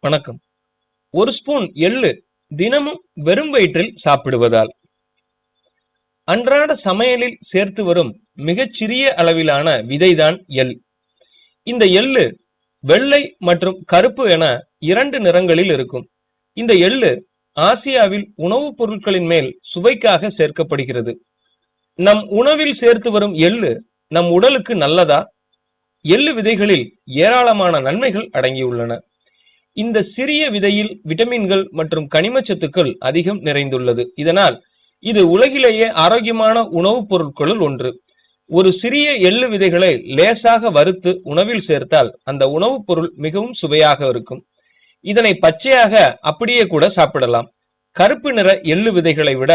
வணக்கம். ஒரு ஸ்பூன் எள்ளு தினமும் வெறும் வயிற்றில் சாப்பிடுவதால் அன்றாட சமையலில் சேர்த்து வரும் மிகச்சிறிய அளவிலான விதைதான் எள். இந்த எள்ளு வெள்ளை மற்றும் கருப்பு என 2 நிறங்களில் இருக்கும். இந்த எள்ளு ஆசியாவில் உணவுப் பொருட்களின் மேல் சுவைக்காக சேர்க்கப்படுகிறது. நம் உணவில் சேர்த்து வரும் எள்ளு நம் உடலுக்கு நல்லதா? எள்ளு விதைகளில் ஏராளமான நன்மைகள் அடங்கியுள்ளன. இந்த சிறிய விதையில் விட்டமின்கள் மற்றும் கனிமச்சத்துக்கள் அதிகம் நிறைந்துள்ளது. இதனால் இது உலகிலேயே ஆரோக்கியமான உணவுப் பொருட்களுள் ஒன்று. ஒரு சிறிய எள்ளு விதைகளை லேசாக வறுத்து உணவில் சேர்த்தால் அந்த உணவுப் பொருள் மிகவும் சுவையாக இருக்கும். இதனை பச்சையாக அப்படியே கூட சாப்பிடலாம். கருப்பு நிற எள்ளு விதைகளை விட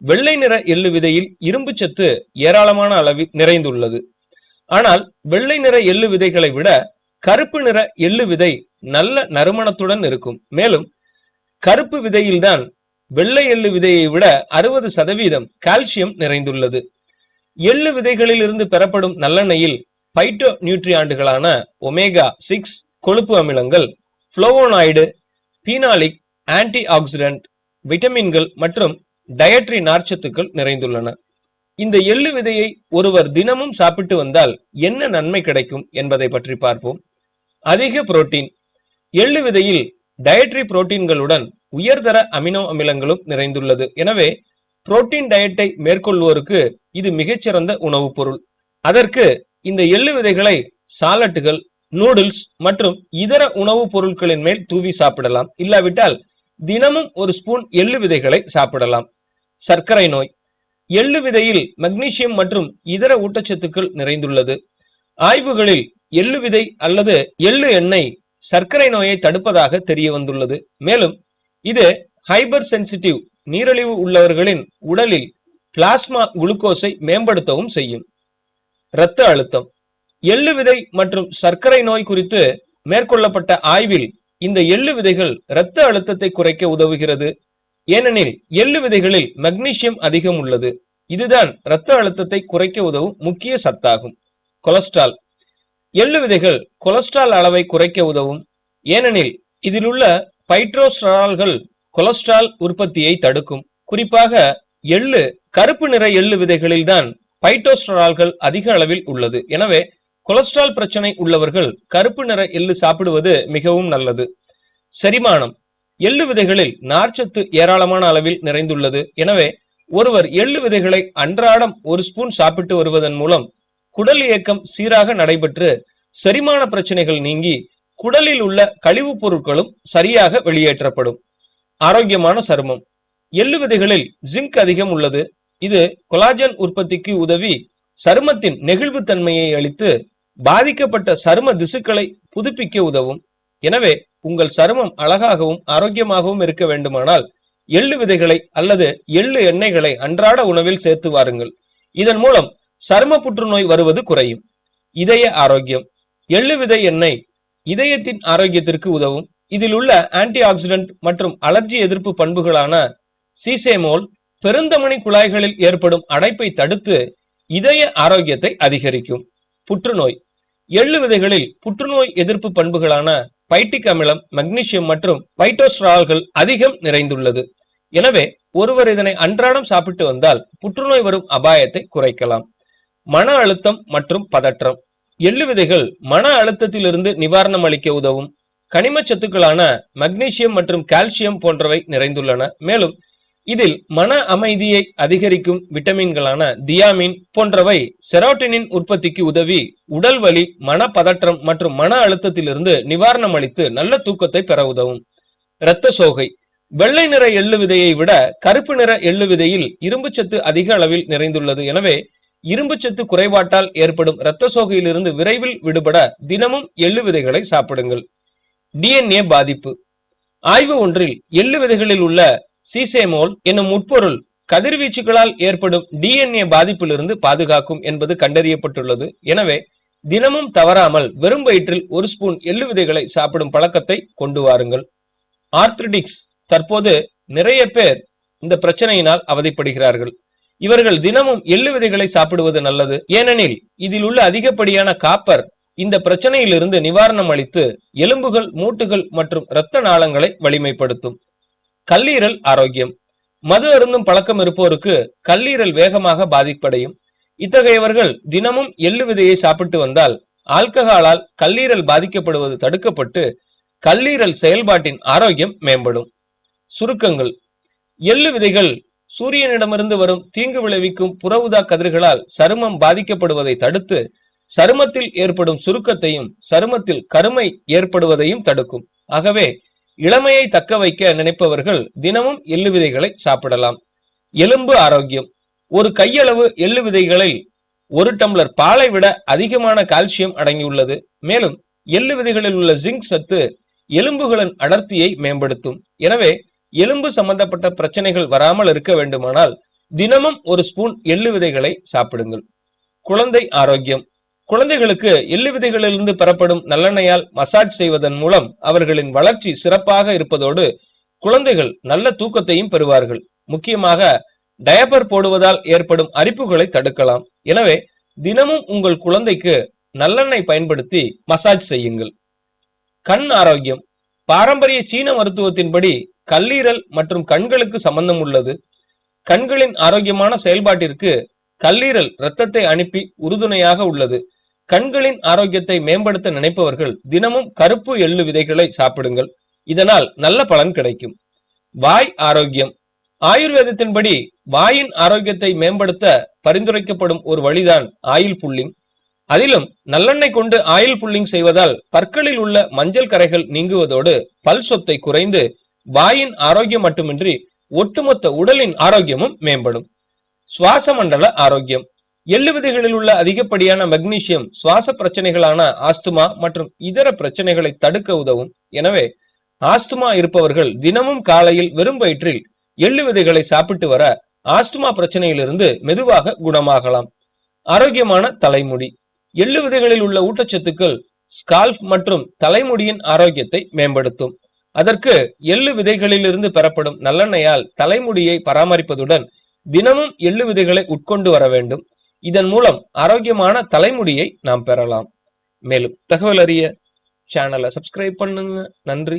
வெள்ளை நிற எள்ளு விதையில் இரும்பு சத்து ஏராளமான அளவில் நிறைந்துள்ளது. ஆனால் வெள்ளை நிற எள்ளு விதைகளை விட கருப்பு நிற எள்ளு விதை நல்ல நறுமணத்துடன் இருக்கும். மேலும் கருப்பு விதையில்தான் வெள்ளை எள்ளு விதையை விட 60% கால்சியம் நிறைந்துள்ளது. எள்ளு விதைகளில் இருந்து பெறப்படும் நல்லெண்ணெயில் பைட்டோ நியூட்ரியாண்டுகளான ஒமேகா 6 கொழுப்பு அமிலங்கள், புளோவோனாய்டு, பீனாலிக், ஆன்டி ஆக்சிடென்ட், விட்டமின்கள் மற்றும் டயட்ரி நார்ச்சத்துக்கள் நிறைந்துள்ளன. இந்த எள்ளு விதையை ஒருவர் தினமும் சாப்பிட்டு வந்தால் என்ன நன்மை கிடைக்கும் என்பதை பற்றி பார்ப்போம். அதிக புரோட்டீன். எள்ளு விதையில் டயட்ரி புரோட்டீன்களுடன் உயர்தர அமினோ அமிலங்களும் நிறைந்துள்ளது. எனவே புரோட்டீன் டயட்டை மேற்கொள்வோருக்கு இது மிகச்சிறந்த உணவுப் பொருள். அதற்கு இந்த எள்ளு விதைகளை சாலட்டுகள், நூடுல்ஸ் மற்றும் இதர உணவுப் பொருட்களின் மேல் தூவி சாப்பிடலாம். இல்லாவிட்டால் தினமும் ஒரு ஸ்பூன் எள்ளு விதைகளை சாப்பிடலாம். சர்க்கரை நோய். எள்ளு விதையில் மக்னீசியம் மற்றும் இதர ஊட்டச்சத்துக்கள் நிறைந்துள்ளது. ஆய்வுகளில் எள்ளு விதை அல்லது எள்ளு எண்ணெய் சர்க்கரை நோயை தடுப்பதாக தெரிய வந்துள்ளது. மேலும் இது ஹைபர் சென்சிட்டிவ் நீரிழிவு உள்ளவர்களின் உடலில் பிளாஸ்மா குளுக்கோஸை மேம்படுத்தவும் செய்யும். இரத்த அழுத்தம். எள்ளு விதை மற்றும் சர்க்கரை நோய் குறித்து மேற்கொள்ளப்பட்ட ஆய்வில் இந்த எள்ளு விதைகள் இரத்த அழுத்தத்தை குறைக்க உதவுகிறது. ஏனெனில் எள்ளு விதைகளில் மக்னீசியம் அதிகம் உள்ளது. இதுதான் இரத்த அழுத்தத்தை குறைக்க உதவும் முக்கிய சத்தாகும். கொலஸ்ட்ரால். எள்ளு விதைகள் கொலஸ்ட்ரால் அளவை குறைக்க உதவும். ஏனெனில் இதில் உள்ள பைட்ரோஸ்டரால்கள் கொலஸ்ட்ரால் உற்பத்தியை தடுக்கும். குறிப்பாக எள்ளு கருப்பு நிற எள்ளு விதைகளில் தான் பைட்டோஸ்டரால்கள் அதிக அளவில் உள்ளது. எனவே கொலஸ்ட்ரால் பிரச்சனை உள்ளவர்கள் கருப்பு நிற எள்ளு சாப்பிடுவது மிகவும் நல்லது. செரிமானம். எள்ளு விதைகளில் நார்ச்சத்து ஏராளமான அளவில் நிறைந்துள்ளது. எனவே ஒருவர் எள்ளு விதைகளை அன்றாடம் ஒரு ஸ்பூன் சாப்பிட்டு வருவதன் மூலம் குடல் இயக்கம் சீராக நடைபெற்று செரிமான பிரச்சனைகள் நீங்கி குடலில் உள்ள கழிவுப் பொருட்களும் சரியாக வெளியேற்றப்படும். ஆரோக்கியமான சருமம். எள்ளு விதைகளில் ஜிங்க் அதிகம் உள்ளது. இது கொலாஜன் உற்பத்திக்கு உதவி சருமத்தின் நெகிழ்வு தன்மையை அளித்து பாதிக்கப்பட்ட சரும திசுக்களை புதுப்பிக்க உதவும். எனவே உங்கள் சருமம் அழகாகவும் ஆரோக்கியமாகவும் இருக்க வேண்டுமானால் எள்ளு விதைகளை அல்லது எள்ளு எண்ணெய்களை அன்றாட உணவில் சேர்த்து வாருங்கள். இதன் மூலம் சரும புற்றுநோய் வருவது குறையும். இதய ஆரோக்கியம். எள்ளு விதை எண்ணெய் இதயத்தின் ஆரோக்கியத்திற்கு உதவும். இதில் உள்ள ஆன்டி ஆக்சிடென்ட் மற்றும் அலர்ஜி எதிர்ப்பு பண்புகளான சீசேமோல் பெருந்தமனி குழாய்களில் ஏற்படும் அடைப்பை தடுத்து இதய ஆரோக்கியத்தை அதிகரிக்கும். புற்றுநோய். எள்ளு விதைகளில் புற்றுநோய் எதிர்ப்பு பண்புகளான பைட்டிக் அமிலம், மக்னீசியம் மற்றும் பைட்டோஸ்டரால்கள் அதிகம் நிறைந்துள்ளது. எனவே ஒருவர் இதனை அன்றாடம் சாப்பிட்டு வந்தால் புற்றுநோய் வரும் அபாயத்தை குறைக்கலாம். மன அழுத்தம் மற்றும் பதற்றம். எள்ளு விதைகள் மன அழுத்தத்திலிருந்து நிவாரணம் அளிக்க உதவும். கனிம சத்துக்களான மக்னீசியம் மற்றும் கால்சியம் போன்றவை நிறைந்துள்ளன. மேலும் இதில் மன அமைதியை அதிகரிக்கும் விட்டமின்களான தியாமின் போன்றவை செரோட்டினின் உற்பத்திக்கு உதவி உடல் வலி, மன பதற்றம் மற்றும் மன அழுத்தத்திலிருந்து நிவாரணம் அளித்து நல்ல தூக்கத்தை பெற உதவும். இரத்த சோகை. வெள்ளை நிற எள்ளு விதையை விட கருப்பு நிற எள்ளு விதையில் இரும்பு சத்து அதிக அளவில் நிறைந்துள்ளது. எனவே இரும்பு சத்து குறைபாட்டால் ஏற்படும் இரத்த சோகையிலிருந்து விரைவில் விடுபட தினமும் எள்ளு விதைகளை சாப்பிடுங்கள். டிஎன்ஏ பாதிப்பு. ஆய்வு ஒன்றில் எள்ளு விதைகளில் உள்ள சீசேமோல் என்னும் உட்பொருள் கதிர்வீச்சுகளால் ஏற்படும் டிஎன்ஏ பாதிப்பிலிருந்து பாதுகாக்கும் என்பது கண்டறியப்பட்டுள்ளது. எனவே தினமும் தவறாமல் வெறும் வயிற்றில் ஒரு ஸ்பூன் எள்ளு விதைகளை சாப்பிடும் பழக்கத்தை கொண்டு வாருங்கள். ஆர்த்ரிடிக்ஸ். தற்போது நிறைய பேர் இந்த பிரச்சனையினால் அவதிப்படுகிறார்கள். இவர்கள் தினமும் எள்ளு விதைகளை சாப்பிடுவது நல்லது. ஏனெனில் இதில் உள்ள அதிகப்படியான காப்பர் இந்த பிரச்சனையிலிருந்து நிவாரணம் அளித்து எலும்புகள், மூட்டுகள் மற்றும் இரத்த நாளங்களை வலிமைப்படுத்தும். கல்லீரல் ஆரோக்கியம். மது அருந்தும் பழக்கம் இருப்போருக்கு கல்லீரல் வேகமாக பாதிப்படையும். இத்தகையவர்கள் தினமும் எள்ளு விதையை சாப்பிட்டு வந்தால் ஆல்கஹாலால் கல்லீரல் பாதிக்கப்படுவது தடுக்கப்பட்டு கல்லீரல் செயல்பாட்டின் ஆரோக்கியம் மேம்படும். சுருக்கங்கள். எள்ளு விதைகள் சூரியனிடமிருந்து வரும் தீங்கு விளைவிக்கும் புற ஊதா கதிர்களால் சருமம் பாதிக்கப்படுவதை தடுத்து சருமத்தில் ஏற்படும் சுருக்கத்தையும் சருமத்தில் கருமை ஏற்படுவதையும் தடுக்கும். ஆகவே இளமையை தக்க வைக்க நினைப்பவர்கள் தினமும் எள்ளு விதைகளை சாப்பிடலாம். எலும்பு ஆரோக்கியம். ஒரு கையளவு எள்ளு விதைகளில் 1 டம்ளர் பாலை விட அதிகமான கால்சியம் அடங்கியுள்ளது. மேலும் எள்ளு விதைகளில் உள்ள ஜிங்க் சத்து எலும்புகளின் அடர்த்தியை மேம்படுத்தும். எனவே எலும்பு சம்பந்தப்பட்ட பிரச்சனைகள் வராமல் இருக்க வேண்டுமானால் தினமும் 1 ஸ்பூன் எள்ளு விதைகளை சாப்பிடுங்கள். குழந்தை ஆரோக்கியம். குழந்தைகளுக்கு எள்ளு விதைகளிலிருந்து பெறப்படும் நல்லெண்ணெயால் மசாஜ் செய்வதன் மூலம் அவர்களின் வளர்ச்சி சிறப்பாக இருப்பதோடு குழந்தைகள் நல்ல தூக்கத்தையும் பெறுவார்கள். முக்கியமாக டயப்பர் போடுவதால் ஏற்படும் அரிப்புகளை தடுக்கலாம். எனவே தினமும் உங்கள் குழந்தைக்கு நல்லெண்ணெய் பயன்படுத்தி மசாஜ் செய்யுங்கள். கண் ஆரோக்கியம். பாரம்பரிய சீன மருத்துவத்தின்படி கல்லீரல் மற்றும் கண்களுக்கு சம்பந்தம் உள்ளது. கண்களின் ஆரோக்கியமான செயல்பாட்டிற்கு கல்லீரல் இரத்தத்தை அனுப்பி உறுதுணையாக உள்ளது. கண்களின் ஆரோக்கியத்தை மேம்படுத்த நினைப்பவர்கள் தினமும் கருப்பு எள்ளு விதைகளை சாப்பிடுங்கள். இதனால் நல்ல பலன் கிடைக்கும். வாய் ஆரோக்கியம். ஆயுர்வேதத்தின்படி வாயின் ஆரோக்கியத்தை மேம்படுத்த பரிந்துரைக்கப்படும் ஒரு வழிதான் ஆயில் புல்லிங். அதிலும் நல்லெண்ணெய் கொண்டு ஆயில் புல்லிங் செய்வதால் பற்களில் உள்ள மஞ்சள் கரைகள் நீங்குவதோடு பல் சொத்தை குறைந்து வாயின் ஆரோக்கியம் மட்டுமின்றி ஒட்டுமொத்த உடலின் ஆரோக்கியமும் மேம்படும். சுவாச மண்டல ஆரோக்கியம். எள்ளு விதைகளில் உள்ள அதிகப்படியான மெக்னீசியம் சுவாச பிரச்சனைகளான ஆஸ்துமா மற்றும் இதர பிரச்சனைகளை தடுக்க உதவும். எனவே ஆஸ்துமா இருப்பவர்கள் தினமும் காலையில் வெறும் வயிற்றில் எள்ளு விதைகளை சாப்பிட்டு வர ஆஸ்துமா பிரச்சனையிலிருந்து மெதுவாக குணமாகலாம். ஆரோக்கியமான தலைமுடி. எள்ளு விதைகளில் உள்ள ஊட்டச்சத்துக்கள் ஸ்கால்ப் மற்றும் தலைமுடியின் ஆரோக்கியத்தை மேம்படுத்தும். அதற்கு எள்ளு விதைகளில் இருந்து பெறப்படும் நல்லெண்ணெயால் தலைமுடியை பராமரிப்பதுடன் தினமும் எள்ளு விதைகளை உட்கொண்டு வர வேண்டும். இதன் மூலம் ஆரோக்கியமான தலைமுடியை நாம் பெறலாம். மேலும் தகவல் அறிய சேனலை சப்ஸ்கிரைப் பண்ணுங்க. நன்றி.